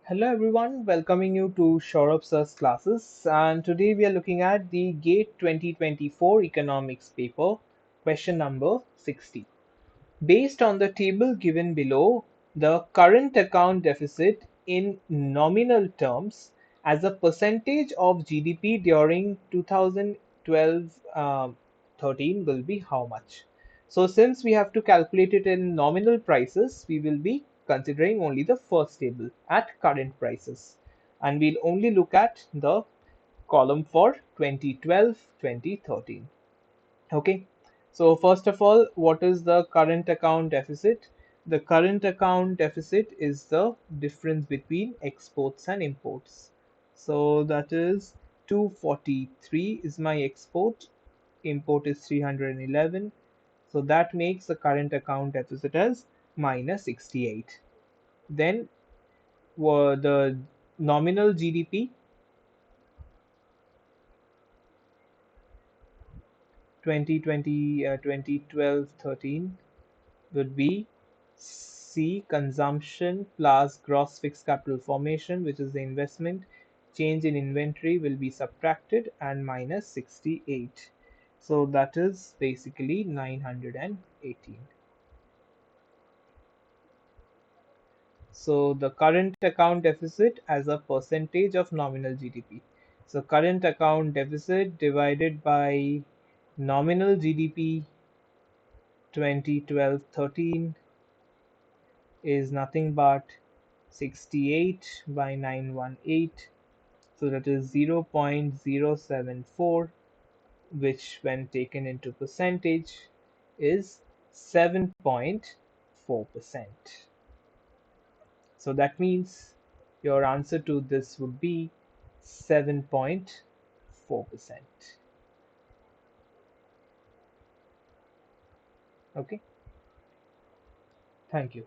Hello everyone, welcoming you to Sourav Sir's Classes, and today we are looking at the GATE 2024 Economics paper, question number 60. Based on the table given below, the current account deficit in nominal terms as a percentage of GDP during 2012-13 will be how much? So since we have to calculate it in nominal prices, we will be considering only the first table at current prices. And we'll only look at the column for 2012-2013. Okay, so first of all, what is the current account deficit? The current account deficit is the difference between exports and imports. So that is 243 is my export, import is 311. So that makes the current account deficit as minus 68. Then the nominal GDP 2020 2012 13 would be C, consumption plus gross fixed capital formation, which is the investment. Change in inventory will be subtracted and minus 68. So that is basically 918. So the current account deficit as a percentage of nominal GDP. So current account deficit divided by nominal GDP 2012-13 is nothing but 68 by 918, so that is 0.074, which when taken into percentage is 7.4%. So that means your answer to this would be 7.4%. Okay, thank you.